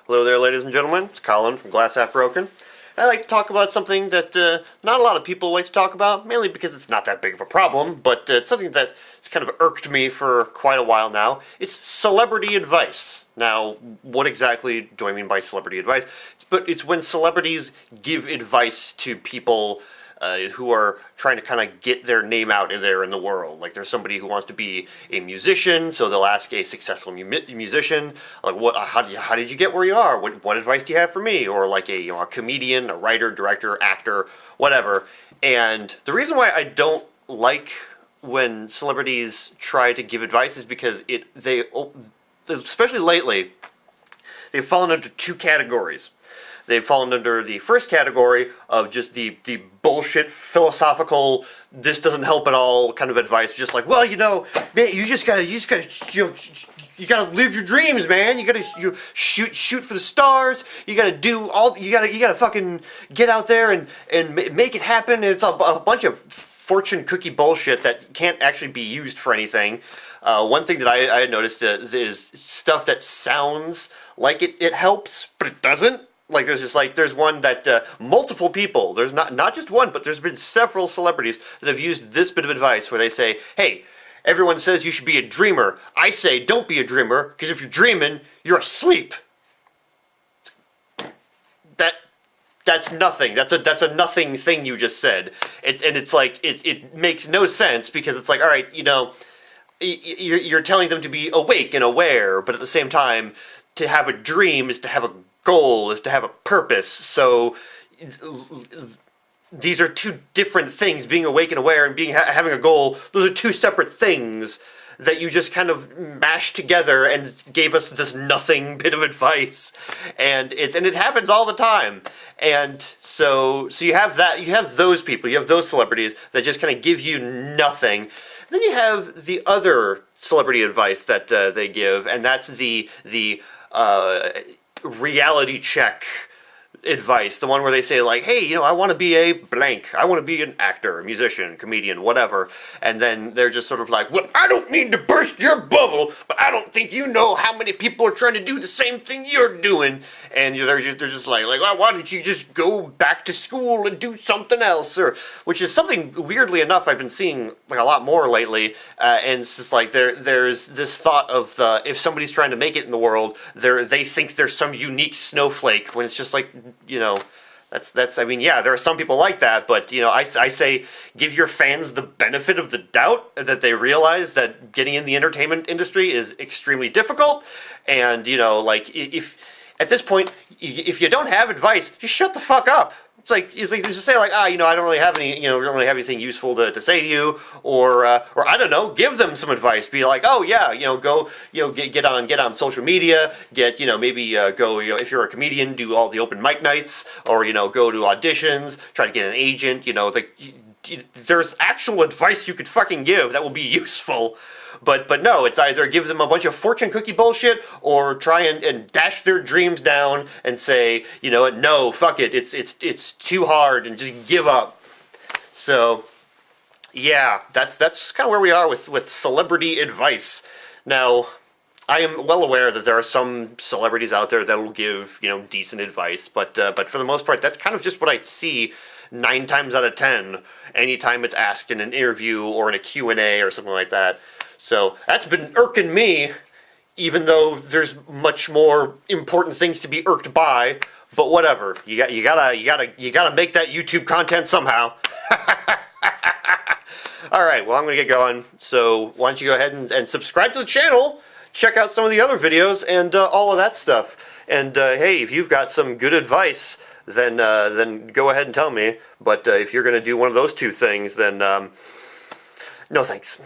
Hello there, ladies and gentlemen. It's Colin from Glass Half Broken. I like to talk about something that not a lot of people like to talk about, mainly because it's not that big of a problem, but it's something that's kind of irked me for quite a while now. It's celebrity advice. Now, what exactly do I mean by celebrity advice? It's when celebrities give advice to people who are trying to kind of get their name out there in the world. Like there's somebody who wants to be a musician, so they'll ask a successful musician, like, how did you get where you are? What advice do you have for me? Or like a comedian, a writer, director, actor, whatever. And the reason why I don't like when celebrities try to give advice is because they, especially lately, they've fallen into two categories. They've fallen under the first category of just the bullshit philosophical, this doesn't help at all kind of advice. Just like, well, man, you gotta live your dreams, man. You gotta shoot for the stars. You gotta fucking get out there and make it happen. It's a bunch of fortune cookie bullshit that can't actually be used for anything. One thing that I had noticed is stuff that sounds like it helps, but it doesn't. Like there's one that multiple people, there's not just one, but there's been several celebrities that have used this bit of advice where they say, hey, everyone says you should be a dreamer. I say don't be a dreamer, because if you're dreaming, you're asleep. That's nothing. That's a nothing thing you just said. It makes no sense, because it's like, all right, you're telling them to be awake and aware, but at the same time, to have a dream is to have a goal, is to have a purpose. So these are two different things. Being awake and aware and having a goal, those are two separate things that you just kind of mashed together and gave us this nothing bit of advice. And it happens all the time. And so you have those people, you have those celebrities that just kind of give you nothing. Then you have the other celebrity advice that they give, and that's the reality check advice, the one where they say like, hey, I want to be a blank, I want to be an actor, a musician, comedian, whatever, and then they're just sort of like, well, I don't mean to burst your bubble, but I don't think you know how many people are trying to do the same thing you're doing, and they're just like, well, why don't you just go back to school and do something else, or which is something weirdly enough I've been seeing like a lot more lately, and it's just like there's this thought of if somebody's trying to make it in the world, they think there's some unique snowflake, when it's just like, that's I mean, yeah, there are some people like that, but I say give your fans the benefit of the doubt, that they realize that getting in the entertainment industry is extremely difficult, and like if at this point, if you don't have advice, just shut the fuck up. It's like just say like, I don't really have any, don't really have anything useful to say to you, or I don't know, give them some advice. Be like, oh yeah, go, get on social media, maybe go, if you're a comedian, do all the open mic nights, or go to auditions, try to get an agent. There's actual advice you could fucking give that will be useful. But no, it's either give them a bunch of fortune cookie bullshit, or try and dash their dreams down and say, no, fuck it, it's too hard, and just give up. So, yeah, that's kind of where we are with celebrity advice. Now, I am well aware that there are some celebrities out there that will give, decent advice, but for the most part, that's kind of just what I see 9 times out of 10, anytime it's asked in an interview or in a Q&A or something like that. So that's been irking me, even though there's much more important things to be irked by. But whatever, you gotta make that YouTube content somehow. All right, well, I'm gonna get going. So why don't you go ahead and subscribe to the channel, check out some of the other videos, and all of that stuff. And hey, if you've got some good advice, then go ahead and tell me. But if you're gonna do one of those two things, then no thanks.